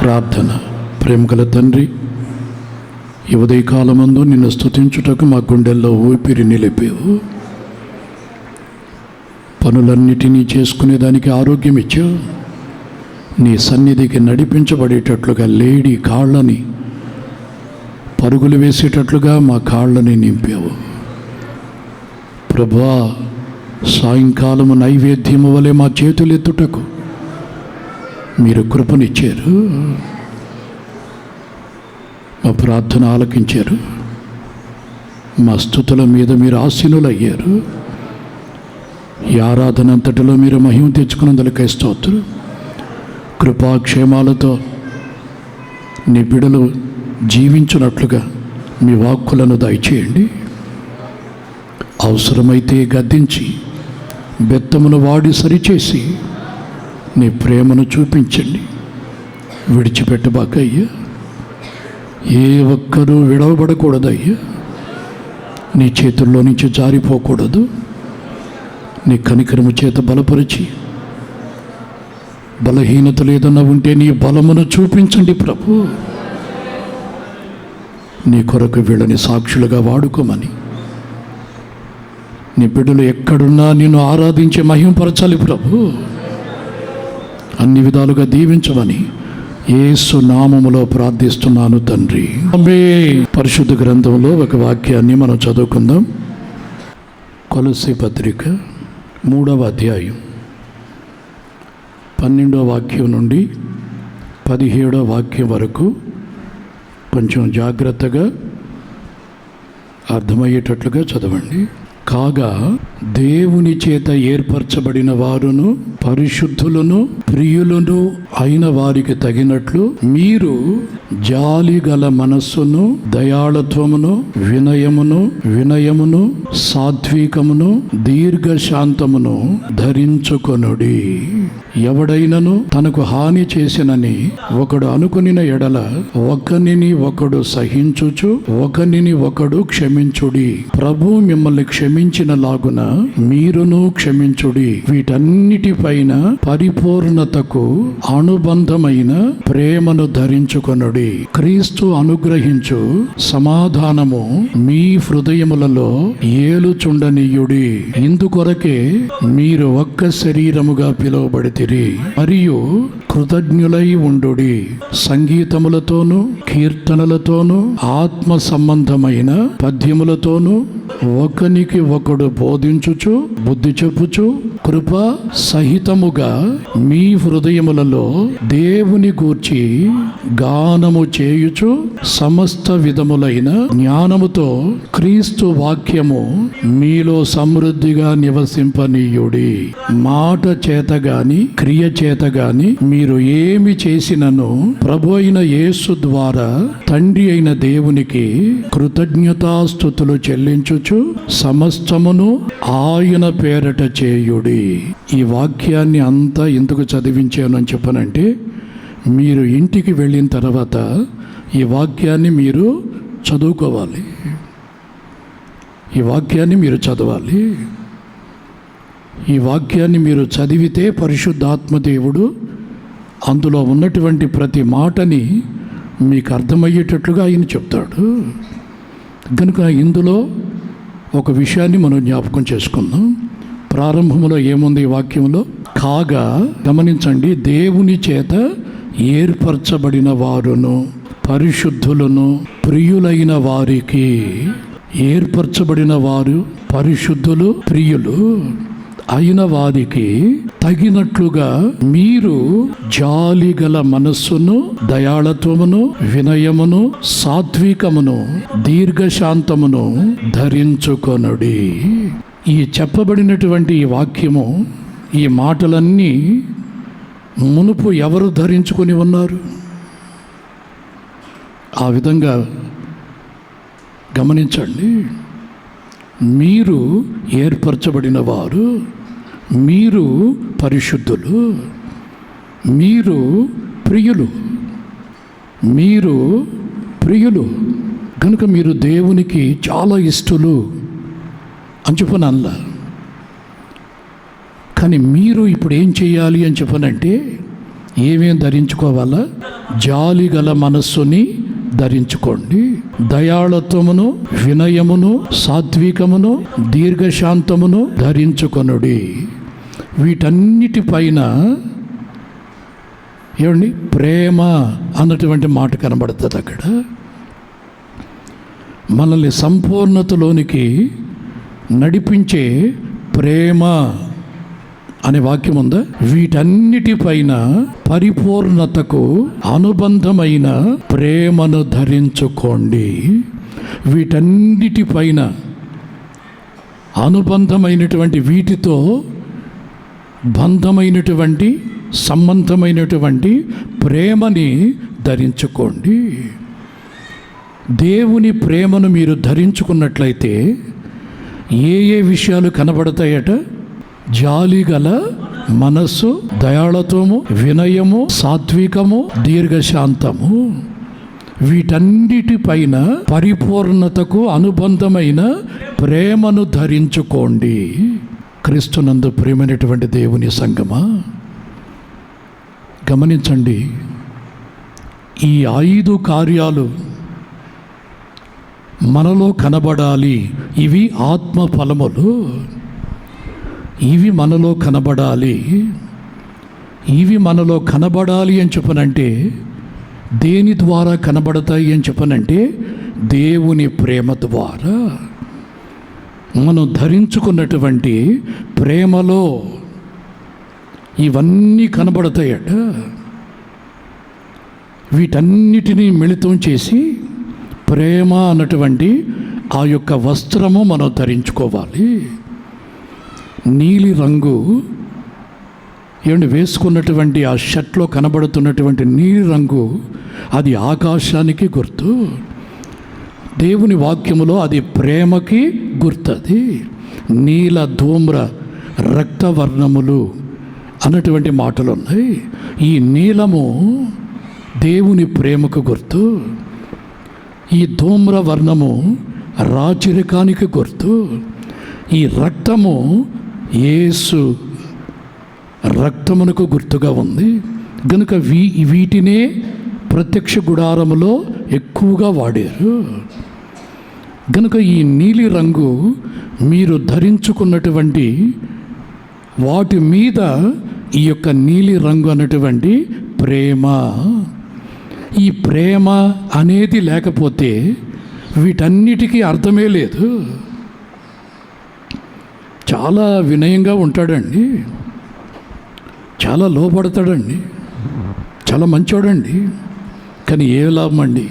ప్రార్థన. ప్రేమగల తండ్రి, ఈ ఉదయకాలమందు నిన్ను స్తుతించుటకు మా గుండెల్లో ఊపిరి నిలిపావు. పనులన్నిటినీ చేసుకునేదానికి ఆరోగ్యం ఇచ్చావు. నీ సన్నిధికి నడిపించబడేటట్లుగా లేడి కాళ్ళని పరుగులు వేసేటట్లుగా మా కాళ్ళని నింపావు. ప్రభువా, సాయంకాలము నైవేద్యము వలె మా చేతులెత్తుటకు మీరు కృపనిచ్చారు. మా ప్రార్థన ఆలకించారు. మా స్తుతుల మీద మీరు ఆసీనులయ్యారు. ఈ ఆరాధన అంతటిలో మీరు మహిమ తెచ్చుకున్నందులకై స్తోత్రం. కృపాక్షేమాలతో నీ బిడలు జీవించున్నట్లుగా మీ వాక్కులను దయచేయండి. అవసరమైతే గద్దించి బెత్తమును వాడి సరిచేసి నీ ప్రేమను చూపించండి. విడిచిపెట్టబాకయ్యా. ఏ ఒక్కరూ విడవబడకూడదయ్యా. నీ చేతుల్లో నుంచి జారిపోకూడదు. నీ కనికరము చేత బలపరిచి, బలహీనతలు ఏదన్నా ఉంటే నీ బలమును చూపించండి ప్రభు. నీ కొరకు వీళ్ళని సాక్షులుగా వాడుకోమని, నీ బిడ్డలు ఎక్కడున్నా నిన్ను ఆరాధించి మహిమపరచాలి ప్రభు. అన్ని విధాలుగా దీవించమని యేసు నామములో ప్రార్థిస్తున్నాను తండ్రి. ఆమేన్. పరిశుద్ధ గ్రంథంలో ఒక వాక్యాన్ని మనం చదువుకుందాం. కొలస్సీ పత్రిక 3వ అధ్యాయం 12వ వాక్యం నుండి 17వ వాక్యం వరకు కొంచెం జాగ్రత్తగా అర్థమయ్యేటట్లుగా చదవండి. కాగా దేవుని చేత ఏర్పరచబడిన వారును పరిశుద్ధులను ప్రియులను అయిన వారికి తగినట్లు మీరు జాలి గల మనస్సును, దయాళత్వమును, వినయమును, సాత్వికమును, దీర్ఘశాంతమును ధరించుకొనుడి. ఎవడైనను తనకు హాని చేసినని ఒకడు అనుకునిన ఎడల ఒకనిని ఒకడు సహించుచు ఒకనిని ఒకడు క్షమించుడి. ప్రభు మిమ్మల్ని క్షమించిన లాగున మీరును క్షమించుడి. వీటన్నిటిపైన పరిపూర్ణతకు అనుబంధమైన ప్రేమను ధరించుకొనుడి. క్రీస్తు అనుగ్రహించు సమాధానము మీ హృదయములలో ఏలుచుండనీయుడి. ఇందుకొరకే మీరు ఒక్క శరీరముగా పిలువబడితిరి మరియు కృతజ్ఞులై ఉండుడి. సంగీతములతోనూ కీర్తనలతోనూ ఆత్మ సంబంధమైన పద్యములతోనూ ఒకనికి ఒకడు బోధించుచు బుద్ధి చెప్పుచు కృప సహితముగా మీ హృదయములలో దేవుని గూర్చి గానము చేయుచు సమస్త విధములైన జ్ఞానముతో క్రీస్తు వాక్యము మీలో సమృద్ధిగా నివసింపనీయుడి. మాట చేత గాని క్రియ చేత గాని మీరు ఏమి చేసినను ప్రభు అయిన యేసు ద్వారా తండ్రి అయిన దేవునికి కృతజ్ఞతాస్తుతులు చెల్లించుచు సమస్తమును ఆయన పేరట చేయుడి. ఈ వాక్యాన్ని అంతా ఎందుకు చదివించాను అని చెప్పనంటే, మీరు ఇంటికి వెళ్ళిన తర్వాత ఈ వాక్యాన్ని మీరు చదువుకోవాలి. ఈ వాక్యాన్ని మీరు చదవాలి. ఈ వాక్యాన్ని మీరు చదివితే పరిశుద్ధాత్మ దేవుడు అందులో ఉన్నటువంటి ప్రతి మాటని మీకు అర్థమయ్యేటట్లుగా ఆయన చెప్తాడు. కనుక ఇందులో ఒక విషయాన్ని మనం జ్ఞాపకం చేసుకుందాం. ప్రారంభంలో ఏముంది ఈ వాక్యంలో? కాగా, గమనించండి, దేవుని చేత ఏర్పరచబడిన వారును పరిశుద్ధులను ప్రియులైన వారికి. ఏర్పరచబడిన వారు పరిశుద్ధులు ప్రియులు అయిన వారికి తగినట్లుగా మీరు జాలి గల మనస్సును, దయాళత్వమును, వినయమును, సాత్వికమును, దీర్ఘశాంతమును ధరించుకొనుడి. ఈ చెప్పబడినటువంటి ఈ వాక్యము, ఈ మాటలన్నీ మునుపు ఎవరు ధరించుకొని ఉన్నారు? ఆ విధంగా గమనించండి. మీరు ఏర్పరచబడిన వారు, మీరు పరిశుద్ధులు, మీరు ప్రియులు, మీరు ప్రియులు కనుక మీరు దేవునికి చాలా ఇష్టలు అని చెప్పను అనలా. కానీ మీరు ఇప్పుడు ఏం చేయాలి అని చెప్పనంటే, ఏమేం ధరించుకోవాలా? జాలి గల మనస్సుని ధరించుకోండి, దయాళత్వమును, వినయమును, సాత్వికమును, దీర్ఘశాంతమును ధరించుకొనుడి. వీటన్నిటిపైన ఏమండి ప్రేమ అన్నటువంటి మాట కనబడుతుంది. అక్కడ మనల్ని సంపూర్ణతలోనికి నడిపించే ప్రేమ అనే వాక్యం ఉందా? వీటన్నిటిపైన పరిపూర్ణతకు అనుబంధమైన ప్రేమను ధరించుకోండి. వీటన్నిటిపైన అనుబంధమైనటువంటి, వీటితో బంధమైనటువంటి, సంబంధమైనటువంటి ప్రేమని ధరించుకోండి. దేవుని ప్రేమను మీరు ధరించుకున్నట్లయితే ఏ ఏ విషయాలు కనబడతాయట? జాలి గల మనస్సు, దయాళత్వము, వినయము, సాత్వికము, దీర్ఘశాంతము. వీటన్నిటిపైన పరిపూర్ణతకు అనుబంధమైన ప్రేమను ధరించుకోండి. క్రీస్తునందు ప్రియమైనటువంటి దేవుని సంగమా, గమనించండి. ఈ 5 కార్యాలు మనలో కనబడాలి. ఇవి ఆత్మ ఫలములు. ఇవి మనలో కనబడాలి. ఇవి మనలో కనబడాలి అని చెప్పనంటే దేని ద్వారా కనబడతాయి అని చెప్పనంటే దేవుని ప్రేమ ద్వారా. మనం ధరించుకున్నటువంటి ప్రేమలో ఇవన్నీ కనబడతాయట. వీటన్నిటినీ మిళితం చేసి ప్రేమ అన్నటువంటి ఆ యొక్క వస్త్రము మనం ధరించుకోవాలి. నీలి రంగు వేసుకున్నటువంటి ఆ షర్ట్లో కనబడుతున్నటువంటి నీలి రంగు అది ఆకాశానికి గుర్తు. దేవుని వాక్యములో అది ప్రేమకి గుర్తది. నీల, ధూమ్ర, రక్తవర్ణములు అన్నటువంటి మాటలు ఉన్నాయి. ఈ నీలము దేవుని ప్రేమకు గుర్తు. ఈ ధూమ్ర వర్ణము రాచరికానికి గుర్తు. ఈ రక్తము యేసు రక్తమునకు గుర్తుగా ఉంది గనుక వీటినే ప్రత్యక్ష గుడారములో ఎక్కువగా వాడారు. గనుక ఈ నీలి రంగు మీరు ధరించుకున్నటువంటి వాటి మీద ఈ యొక్క నీలి రంగు అన్నటువంటి ప్రేమ. ఈ ప్రేమ అనేది లేకపోతే వీటన్నిటికీ అర్థమే లేదు. చాలా వినయంగా ఉంటాడండి, చాలా లోపడతాడండి, చాలా మంచోడండి. కానీ ఏ లాభం అండి?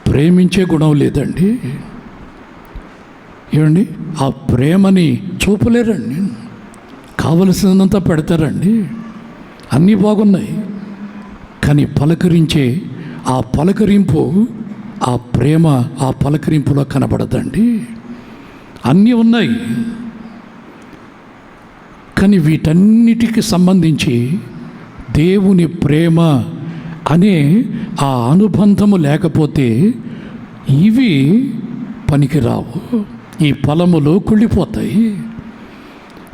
ప్రేమించే గుణం లేదండి. ఏమండి? ఆ ప్రేమని చూపలేరండి. కావలసినంత పెడతారండి, అన్నీ బాగున్నాయి. కానీ పలకరించే ఆ పలకరింపు, ఆ ప్రేమ ఆ పలకరింపులో కనబడదండి. అన్నీ ఉన్నాయి కానీ వీటన్నిటికి సంబంధించి దేవుని ప్రేమ అనే ఆ అనుబంధము లేకపోతే ఇవి పనికిరావు. ఈ ఫలములు కుళ్ళిపోతాయి.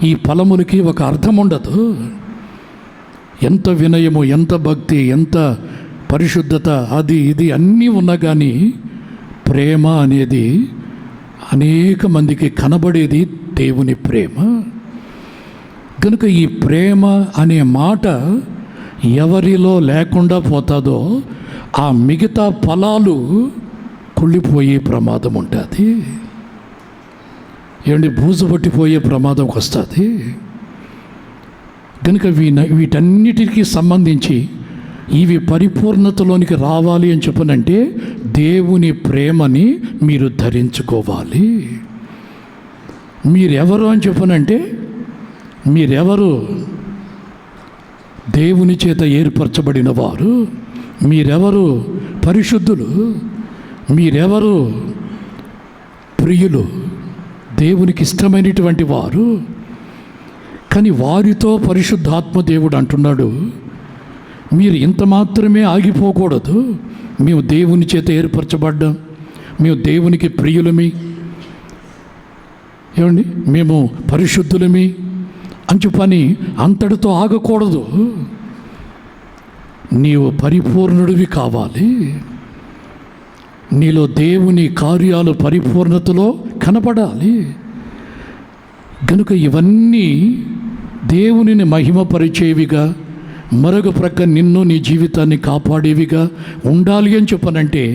ఈ ఫలములకి ఒక అర్థం ఉండదు. ఎంత వినయము, ఎంత భక్తి, ఎంత పరిశుద్ధత, అది ఇది అన్నీ ఉన్నా కానీ ప్రేమ అనేది అనేక మందికి కనబడేది దేవుని ప్రేమ. కనుక ఈ ప్రేమ అనే మాట ఎవరిలో లేకుండా పోతుందో ఆ మిగతా ఫలాలు కుళ్ళిపోయే ప్రమాదం ఉంటుంది. ఏమంటే బూజు పట్టిపోయే ప్రమాదం వస్తుంది. కనుక వీటన్నిటికీ సంబంధించి ఇవి పరిపూర్ణతలోనికి రావాలి అని చెప్పనంటే దేవుని ప్రేమని మీరు ధరించుకోవాలి. మీరెవరు అని చెప్పనంటే మీరెవరు? దేవుని చేత ఏర్పరచబడిన వారు. మీరెవరు? పరిశుద్ధులు. మీరెవరు? ప్రియులు, దేవునికి ఇష్టమైనటువంటి వారు. కానీ వారితో పరిశుద్ధాత్మ దేవుడు అంటున్నాడు, మీరు ఇంత మాత్రమే ఆగిపోకూడదు. మేము దేవుని చేత ఏర్పరచబడ్డాం, మేము దేవునికి ప్రియులమి, ఏమండి మేము పరిశుద్ధులమి అని చెప్పని అంతటితో ఆగకూడదు. నీవు పరిపూర్ణుడివి కావాలి. నీలో దేవుని కార్యాలు పరిపూర్ణతలో కనపడాలి. కనుక ఇవన్నీ దేవునిని మహిమపరిచేవిగా, మరొక ప్రక్క నిన్ను నీ జీవితాన్ని కాపాడేవిగా ఉండాలి అని చెప్పనంటే,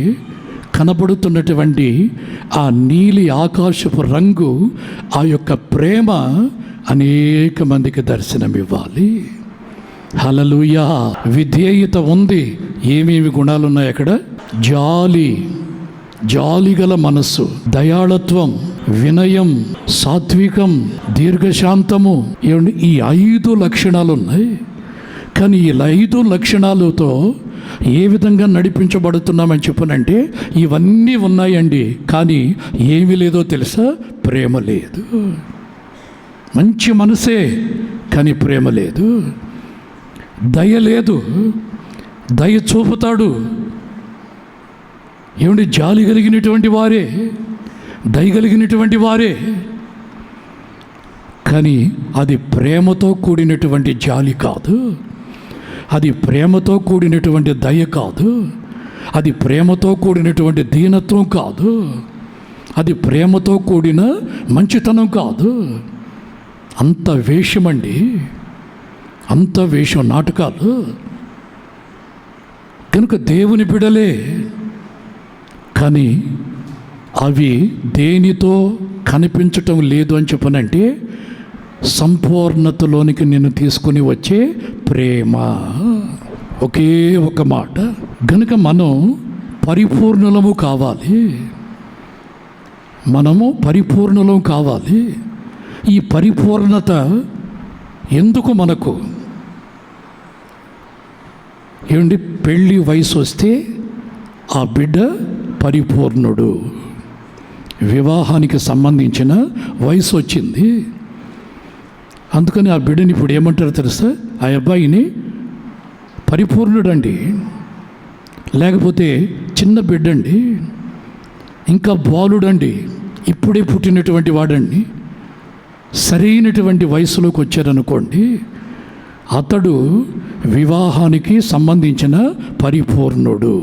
కనబడుతున్నటువంటి ఆ నీలి ఆకాశపు రంగు, ఆ యొక్క ప్రేమ అనేక మందికి దర్శనమివ్వాలి. హల్లెలూయా. విధేయత ఉంది. ఏమేమి గుణాలు ఉన్నాయి అక్కడ? జాలి గల మనస్సు, దయాళత్వం, వినయం, సాత్వికం, దీర్ఘశాంతము. ఏమండి, ఈ 5 లక్షణాలు ఉన్నాయి. కానీ ఈ 5 లక్షణాలతో ఏ విధంగా నడిపించబడుతున్నామని చెప్పనంటే, ఇవన్నీ ఉన్నాయండి, కానీ ఏమీ లేదో తెలుసా? ప్రేమ లేదు. మంచి మనసే, కానీ ప్రేమ లేదు. దయ లేదు. దయ చూపుతాడు. ఏమండి, జాలి కలిగినటువంటి వారే, దయ కలిగినటువంటి వారే, కానీ అది ప్రేమతో కూడినటువంటి జాలి కాదు. అది ప్రేమతో కూడినటువంటి దయ కాదు. అది ప్రేమతో కూడినటువంటి దీనత్వం కాదు. అది ప్రేమతో కూడిన మంచితనం కాదు. అంత వేషమండి, అంత వేషం, నాటకాలు. కనుక దేవుని బిడలే, కానీ అవి దేనితో కనిపించటం లేదు అని చెప్పనంటే, సంపూర్ణతలోనికి నిన్ను తీసుకుని వచ్చే ప్రేమ. ఒకే ఒక మాట. గనుక మనం పరిపూర్ణులము కావాలి. మనము పరిపూర్ణులం కావాలి. ఈ పరిపూర్ణత ఎందుకు మనకు? ఏమండి, పెళ్ళి వయసు వస్తే ఆ బిడ్డ పరిపూర్ణుడు. వివాహానికి సంబంధించిన వయసు వచ్చింది. అందుకని ఆ బిడ్డని ఇప్పుడు ఏమంటారు తెలుసా? ఆ అబ్బాయిని పరిపూర్ణుడండి, లేకపోతే చిన్న బిడ్డండి, ఇంకా బాలుడండి, ఇప్పుడే పుట్టినటువంటి వాడండి. సరైనటువంటి వయసులోకి వచ్చారనుకోండి, అతడు వివాహానికి సంబంధించిన పరిపూర్ణుడు.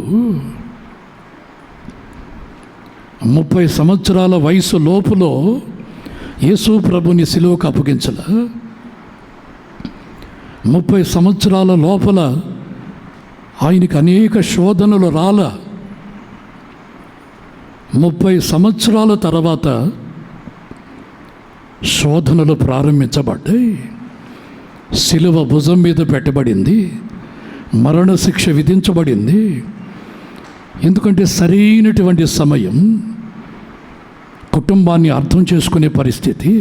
30 సంవత్సరాల వయసు లోపులో యేసు ప్రభుని సిలువకు అప్పగించల. 30 సంవత్సరాల లోపల ఆయనకి అనేక శోధనలు రాల. 30 సంవత్సరాల తర్వాత శోధనలు ప్రారంభించబడ్డాయి. సిలువ భుజం మీద పెట్టబడింది. మరణశిక్ష విధించబడింది. ఎందుకంటే సరైనటువంటి సమయం, కుటుంబాన్ని అర్థం చేసుకునే పరిస్థితి,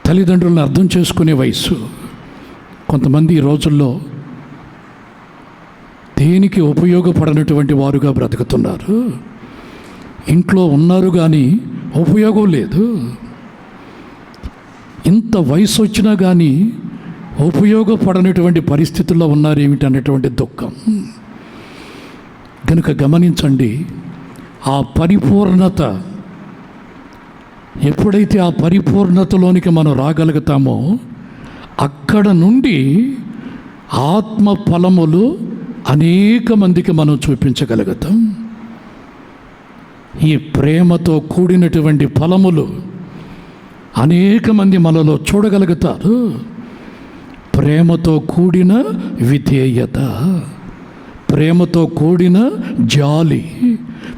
తల్లిదండ్రులను అర్థం చేసుకునే వయసు. కొంతమంది ఈ రోజుల్లో దేనికి ఉపయోగపడనటువంటి వారుగా బ్రతుకుతున్నారు. ఇంట్లో ఉన్నారు కానీ ఉపయోగం లేదు. ఇంత వయసు వచ్చినా కానీ ఉపయోగపడనటువంటి పరిస్థితుల్లో ఉన్నారేమిటి అనేటువంటి దుఃఖం. కనుక గమనించండి, ఆ పరిపూర్ణత, ఎప్పుడైతే ఆ పరిపూర్ణతలోనికి మనం రాగలుగుతామో, అక్కడ నుండి ఆత్మ ఫలములు అనేక మందికి మనం చూపించగలుగుతాం. ఈ ప్రేమతో కూడినటువంటి ఫలములు అనేక మంది మనలో చూడగలుగుతారు. ప్రేమతో కూడిన విధేయత, ప్రేమతో కూడిన జాలి,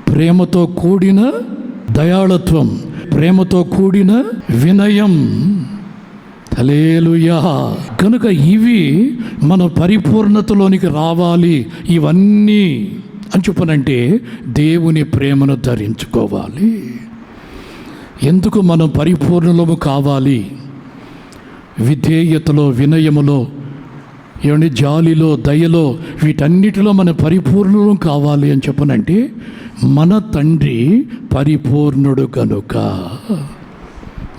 ప్రేమతో కూడిన దయాళత్వం, ప్రేమతో కూడిన వినయం. హల్లెలూయా. కనుక ఇవి మన పరిపూర్ణతలోనికి రావాలి. ఇవన్నీ అని చెప్పనంటే దేవుని ప్రేమను ధరించుకోవాలి. ఎందుకు మనం పరిపూర్ణులము కావాలి? విధేయతలో, వినయములో, ఏమంటే జాలిలో, దయలో, వీటన్నిటిలో మన పరిపూర్ణులం కావాలి అని చెప్పనంటే, మన తండ్రి పరిపూర్ణుడు కనుక.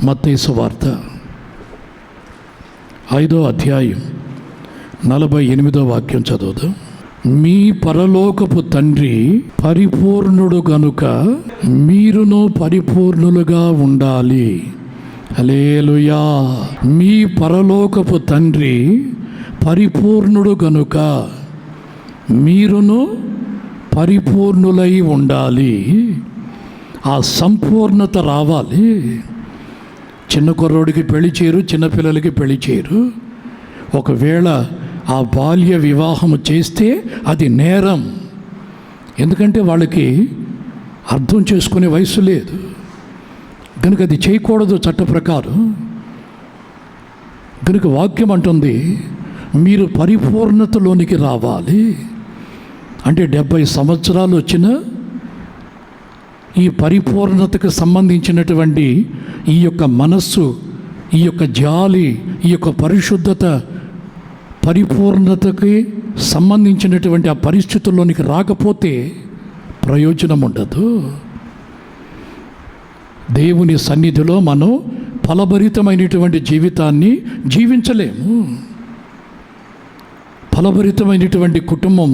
మత్తయి సువార్త 5వ అధ్యాయం 48వ వాక్యం చదువుదాం. మీ పరలోకపు తండ్రి పరిపూర్ణుడు గనుక మీరును పరిపూర్ణులుగా ఉండాలి. హల్లెలూయా. మీ పరలోకపు తండ్రి పరిపూర్ణుడు గనుక మీరును పరిపూర్ణులై ఉండాలి. ఆ సంపూర్ణత రావాలి. చిన్న కుర్రోడికి పెళ్లి చేయరు, చిన్నపిల్లలకి పెళ్లి చేయరు. ఒకవేళ ఆ బాల్య వివాహము చేస్తే అది నేరం. ఎందుకంటే వాళ్ళకి అర్థం చేసుకునే వయసు లేదు కనుక అది చేయకూడదు చట్ట ప్రకారం. కనుక వాక్యం అంటుంది మీరు పరిపూర్ణతలోనికి రావాలి. అంటే 70 సంవత్సరాలు వచ్చిన ఈ పరిపూర్ణతకు సంబంధించినటువంటి ఈ యొక్క మనస్సు, ఈ యొక్క జాలి, ఈ యొక్క పరిశుద్ధత, పరిపూర్ణతకి సంబంధించినటువంటి ఆ పరిస్థితుల్లోనికి రాకపోతే ప్రయోజనం ఉండదు. దేవుని సన్నిధిలో మనం ఫలభరితమైనటువంటి జీవితాన్ని జీవించలేము. ఫలభరితమైనటువంటి కుటుంబం,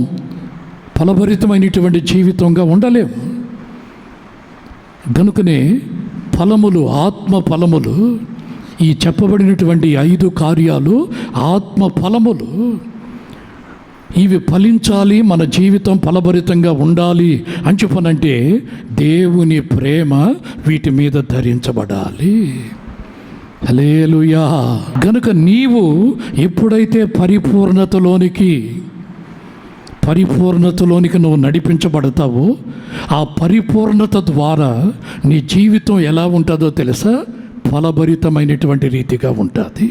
ఫలభరితమైనటువంటి జీవితంగా ఉండలేము. కనుకనే ఫలములు, ఆత్మ ఫలములు, ఈ చెప్పబడినటువంటి 5 కార్యాలు ఆత్మ ఫలములు. ఇవి ఫలించాలి, మన జీవితం ఫలభరితంగా ఉండాలి అని చెప్పనంటే దేవుని ప్రేమ వీటి మీద ధరించబడాలి. హల్లెలూయా. గనుక నీవు ఎప్పుడైతే పరిపూర్ణతలోనికి నువ్వు నడిపించబడతావో ఆ పరిపూర్ణత ద్వారా నీ జీవితం ఎలా ఉంటుందో తెలుసా? ఫలభరితమైనటువంటి రీతిగా ఉంటుంది.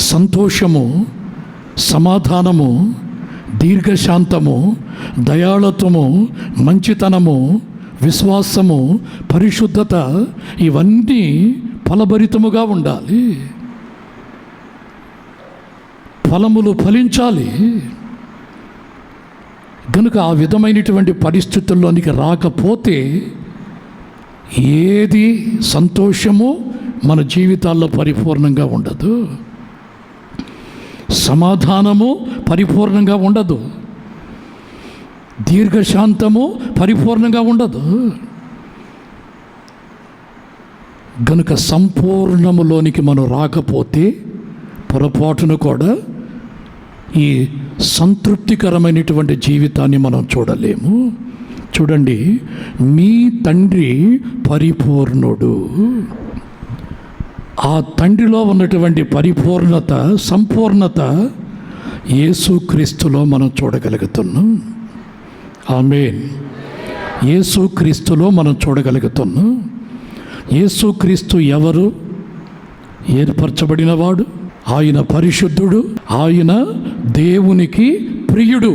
సంతోషము, సమాధానము, దీర్ఘశాంతము, దయాళత్వము, మంచితనము, విశ్వాసము, పరిశుద్ధత ఇవన్నీ ఫలభరితముగా ఉండాలి. ఫలములు ఫలించాలి. కనుక ఆ విధమైనటువంటి పరిస్థితుల్లోనికి రాకపోతే ఏది సంతోషము మన జీవితాల్లో పరిపూర్ణంగా ఉండదు. సమాధానము పరిపూర్ణంగా ఉండదు. దీర్ఘశాంతము పరిపూర్ణంగా ఉండదు. గనుక సంపూర్ణములోనికి మనం రాకపోతే పొరపాటును కూడా ఈ సంతృప్తికరమైనటువంటి జీవితాన్ని మనం చూడలేము. చూడండి, మీ తండ్రి పరిపూర్ణుడు. ఆ తండ్రిలో ఉన్నటువంటి పరిపూర్ణత, సంపూర్ణత యేసుక్రీస్తులో మనం చూడగలుగుతున్నాం. ఆమేన్. యేసుక్రీస్తులో మనం చూడగలుగుతున్నాం. యేసుక్రీస్తు ఎవరు? ఏర్పరచబడినవాడు, ఆయన పరిశుద్ధుడు, ఆయన దేవునికి ప్రియుడు.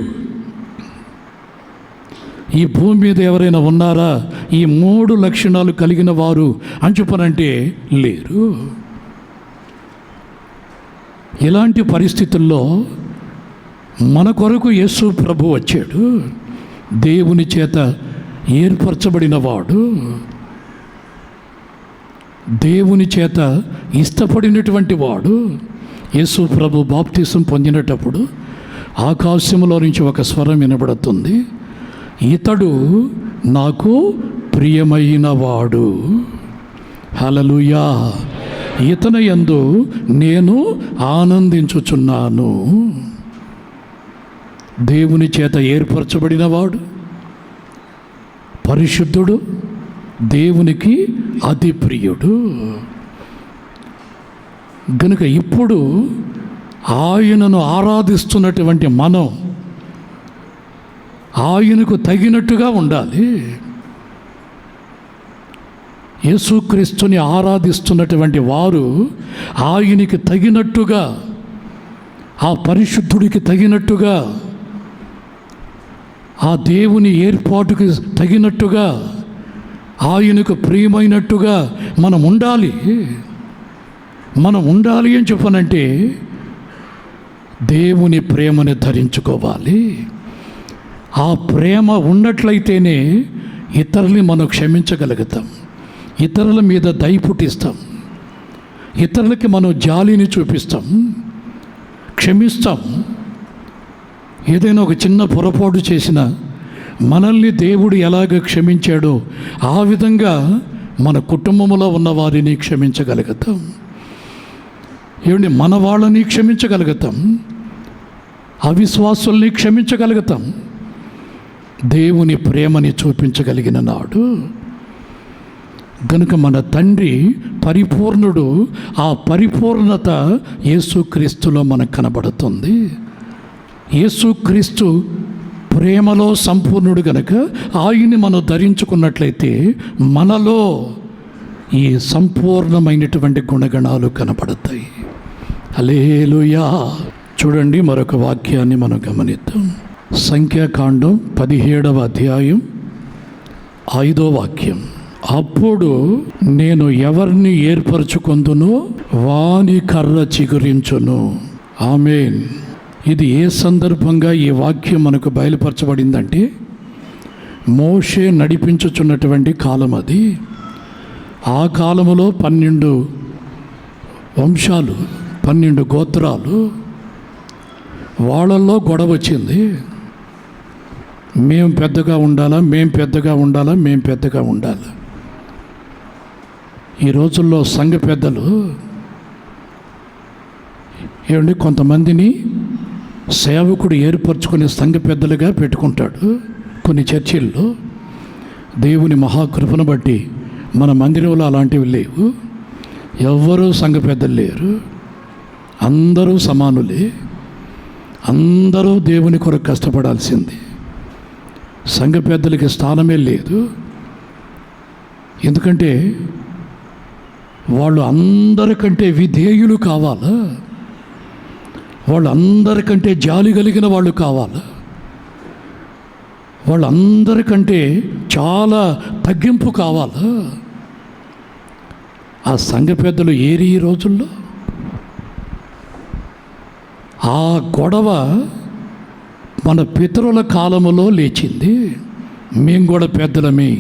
ఈ భూమి మీద ఎవరైనా ఉన్నారా ఈ 3 లక్షణాలు కలిగిన వారు అని చెప్పనంటే లేరు. ఇలాంటి పరిస్థితుల్లో మన కొరకు యేసు ప్రభు వచ్చాడు. దేవుని చేత ఏర్పరచబడిన వాడు, దేవుని చేత ఇష్టపడినటువంటి వాడు. యేసు ప్రభు బాప్తిసం పొందినటప్పుడు ఆకాశంలో నుంచి ఒక స్వరం వినబడుతుంది, ఇతడు నాకు ప్రియమైన వాడు. హల్లెలూయా. ఇతని యందు నేను ఆనందించుచున్నాను. దేవుని చేత ఏర్పరచబడినవాడు, పరిశుద్ధుడు, దేవునికి అతి ప్రియుడు. గనుక ఇప్పుడు ఆయనను ఆరాధిస్తున్నటువంటి మనం ఆయనకు తగినట్టుగా ఉండాలి. యేసుక్రీస్తుని ఆరాధిస్తున్నటువంటి వారు ఆయనకి తగినట్టుగా, ఆ పరిశుద్ధుడికి తగినట్టుగా, ఆ దేవుని ఏర్పాటుకి తగినట్టుగా, ఆయనకు ప్రియమైనట్టుగా మనం ఉండాలి. మనం ఉండాలి అని చెప్పనంటే దేవుని ప్రేమని ధరించుకోవాలి. ఆ ప్రేమ ఉన్నట్లయితేనే ఇతరుల్ని మనం క్షమించగలుగుతాం, ఇతరుల మీద దయ పుట్టిస్తాం, ఇతరులకి మనం జాలిని చూపిస్తాం, క్షమిస్తాం. ఏదైనా ఒక చిన్న పొరపాటు చేసినా మనల్ని దేవుడు ఎలాగ క్షమించాడో ఆ విధంగా మన కుటుంబంలో ఉన్న వారిని క్షమించగలుగుతాం. ఏమండి, మన వాళ్ళని క్షమించగలుగుతాం. అవిశ్వాసుల్ని క్షమించగలుగుతాం. దేవుని ప్రేమని చూపించగలిగిన నాడు గనుక మన తండ్రి పరిపూర్ణుడు. ఆ పరిపూర్ణత యేసుక్రీస్తులో మనకు కనబడుతుంది. యేసుక్రీస్తు ప్రేమలో సంపూర్ణుడు గనుక ఆయన్ని మనం ధరించుకున్నట్లయితే మనలో ఈ సంపూర్ణమైనటువంటి గుణగణాలు కనబడతాయి. హల్లెలూయా. చూడండి, మరొక వాక్యాన్ని మనం గమనిద్దాం. సంఖ్యాకాండం 17వ అధ్యాయం 5వ వాక్యం. అప్పుడు నేను ఎవరిని ఏర్పరచుకొందునో వాని కర్ర చిగురించును. ఆమేన్. ఇది ఏ సందర్భంగా ఈ వాక్యం మనకు బయలుపరచబడిందంటే మోషే నడిపించుచున్నటువంటి కాలం అది. ఆ కాలములో 12 వంశాలు, 12 గోత్రాలు, వాళ్ళల్లో గొడవ వచ్చింది. మేము పెద్దగా ఉండాలా, మేము పెద్దగా ఉండాలా, మేము పెద్దగా ఉండాలా. ఈ రోజుల్లో సంఘ పెద్దలు ఏమండి కొంతమందిని సేవకుడు ఏర్పరచుకునే సంఘ పెద్దలుగా పెట్టుకుంటాడు. కొన్ని చర్చిల్లో దేవుని మహాకృపను బట్టి మన మందిరంలో అలాంటివి లేవు. ఎవ్వరూ సంఘ పెద్దలు లేరు. అందరూ సమానులే. అందరూ దేవుని కొరకు కష్టపడాల్సింది. సంఘ పెద్దలకి స్థానమే లేదు. ఎందుకంటే వాళ్ళు అందరికంటే విధేయులు కావాలా, వాళ్ళు అందరికంటే జాలి కలిగిన వాళ్ళు కావాలా, వాళ్ళందరికంటే చాలా తగ్గింపు కావాలా. ఆ సంఘ పెద్దలు ఏరి ఈ రోజుల్లో ఆ గొడవ మన పితరుల కాలములో లేచింది. మేము కూడా పెద్దలమే,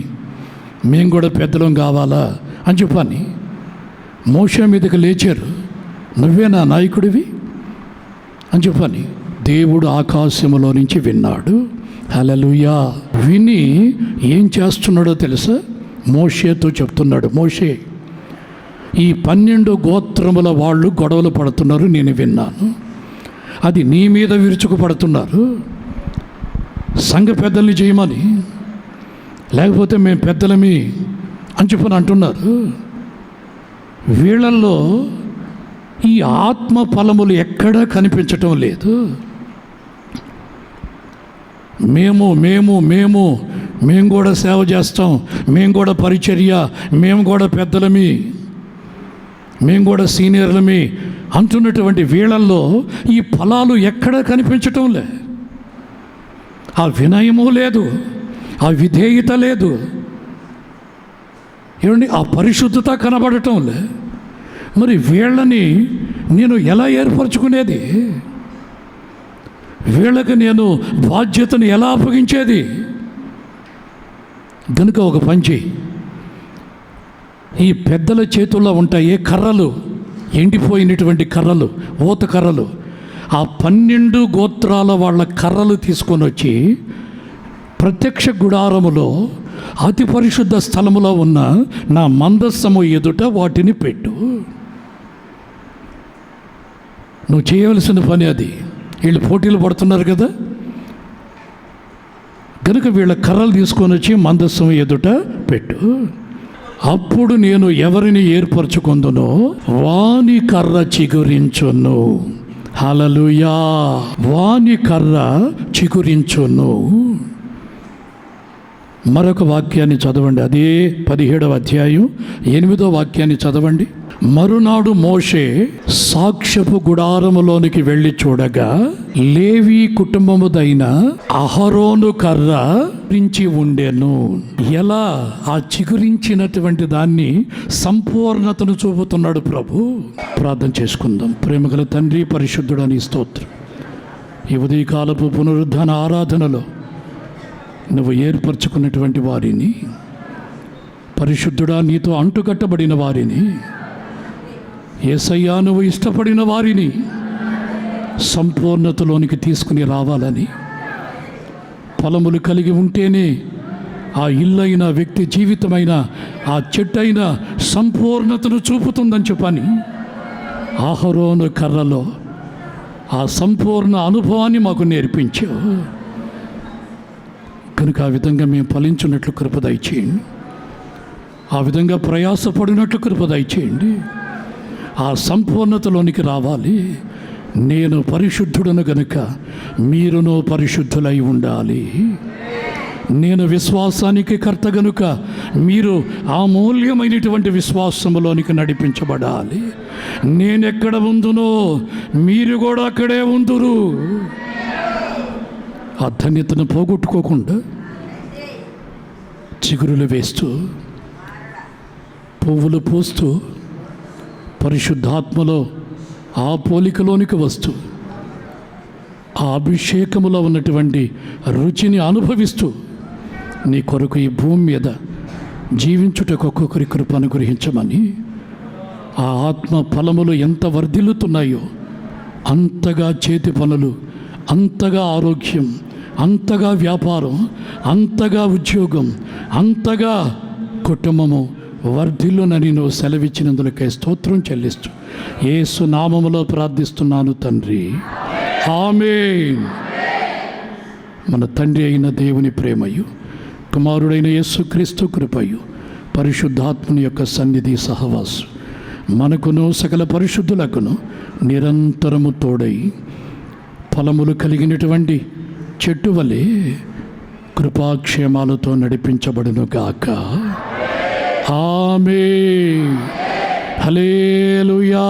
మేము కూడా పెద్దలం కావాలా అని చెప్పని మోషే మీదకి లేచారు. నువ్వే నా నాయకుడివి అని చెప్పని దేవుడు ఆకాశములో నుంచి విన్నాడు. హల్లెలూయా. విని ఏం చేస్తున్నాడో తెలుసా? మోషేతో చెప్తున్నాడు, మోషే, ఈ 12 గోత్రముల వాళ్ళు గొడవలు పడుతున్నారు, నేను విన్నాను. అది నీ మీద విరుచుకుపడుతున్నారు. సంఘ పెద్దల్ని చేయమని, లేకపోతే మేము పెద్దలమి అని చెప్పని అంటున్నారు. వీళ్ళల్లో ఈ ఆత్మ ఫలములు ఎక్కడా కనిపించటం లేదు. మేము మేము మేము మేము కూడా సేవ చేస్తాం, మేము కూడా పరిచర్య, మేము కూడా పెద్దలమి, మేము కూడా సీనియర్లమి అంటున్నటువంటి వీళ్ళల్లో ఈ ఫలాలు ఎక్కడా కనిపించటం లే. ఆ వినయము లేదు, ఆ విధేయత లేదు, ఏమండి ఆ పరిశుద్ధత కనబడటం లే. మరి వీళ్ళని నేను ఎలా ఏర్పరచుకునేది? వీళ్ళకి నేను బాధ్యతను ఎలా అప్పగించేది? కనుక ఒక పని చెయ్యి. ఈ పెద్దల చేతుల్లో ఉంటాయి కర్రలు, ఎండిపోయినటువంటి కర్రలు, ఊత కర్రలు. ఆ 12 గోత్రాల వాళ్ళ కర్రలు తీసుకొని వచ్చి ప్రత్యక్ష గుడారములో అతి పరిశుద్ధ స్థలములో ఉన్న నా మందస్సము ఎదుట వాటిని పెట్టు. నువ్వు చేయవలసిన పని అది. వీళ్ళు పోటీలు పడుతున్నారు కదా, కనుక వీళ్ళ కర్రలు తీసుకొని వచ్చి మందస్సం ఎదుట పెట్టు. అప్పుడు నేను ఎవరిని ఏర్పరచుకొందునో వాని కర్ర చిగురించును. హల్లెలూయా. వాని కర్ర చిగురించును. మరొక వాక్యాన్ని చదవండి. అదే 17వ అధ్యాయం 8వ వాక్యాన్ని చదవండి. మరునాడు మోషే సాక్ష్యపు గుడారములోనికి వెళ్ళి చూడగా లేవి కుటుంబముదైన అహరోను కర్ర చిగురించి ఉండెను. ఎలా ఆ చిగురించినటువంటి దాన్ని సంపూర్ణతను చూపుతున్నాడు ప్రభు. ప్రార్థన చేసుకుందాం. ప్రేమగల తండ్రి, పరిశుద్ధుడని స్తోత్రం. ఈ ఉదయకాలపు పునరుద్ధాన ఆరాధనలో నువ్వు ఏర్పరచుకున్నటువంటి వారిని, పరిశుద్ధుడా నీతో అంటుకట్టబడిన వారిని, యేసయ్యా నువ్వు ఇష్టపడిన వారిని సంపూర్ణతలోనికి తీసుకుని రావాలని, ఫలములు కలిగి ఉంటేనే ఆ ఇల్లైన వ్యక్తి జీవితమైన ఆ చెట్టైన సంపూర్ణతను చూపుతుందని చెప్పని అహరోను కర్రలో ఆ సంపూర్ణ అనుభవాన్ని మాకు నేర్పించావు కనుక ఆ విధంగా మేము ఫలించినట్లు కృప దయచేయండి. ఆ విధంగా ప్రయాసపడినట్లు కృప దయచేయండి. ఆ సంపూర్ణతలోనికి రావాలి. నేను పరిశుద్ధుడను గనుక మీరును పరిశుద్ధులై ఉండాలి. నేను విశ్వాసానికి కర్త గనుక మీరు అమూల్యమైనటువంటి విశ్వాసములోనికి నడిపించబడాలి. నేనెక్కడ ఉందునో మీరు కూడా అక్కడే ఉందురు. ఆ ధన్యతను పోగొట్టుకోకుండా చిగురులు వేస్తూ పువ్వులు పూస్తూ పరిశుద్ధాత్మలో ఆ పోలికలోనికి వస్తూ ఆ అభిషేకములో ఉన్నటువంటి రుచిని అనుభవిస్తూ నీ కొరకు ఈ భూమి మీద జీవించుటకు ఒక్కొక్కరి కృప అనుగ్రహించమని, ఆ ఆత్మ ఫలములు ఎంత వర్ధిల్లుతున్నాయో అంతగా చేతి పనులు, అంతగా ఆరోగ్యం, అంతగా వ్యాపారం, అంతగా ఉద్యోగం, అంతగా కుటుంబము వర్ధిల్లునని నువ్వు సెలవిచ్చినందులకై స్తోత్రం చెల్లిస్తూ యేసు నామములో ప్రార్థిస్తున్నాను తండ్రి, ఆమేన్. మన తండ్రి అయిన దేవుని ప్రేమయు, కుమారుడైన యేసుక్రీస్తు కృపయు, పరిశుద్ధాత్మని యొక్క సన్నిధి సహవాసు మనకును సకల పరిశుద్ధులకును నిరంతరము తోడై ఫలములు కలిగినటువంటి చెట్టు వలె కృపాక్షేమాలతో నడిపించబడును గాక. ఆమేన్. హల్లెలూయా.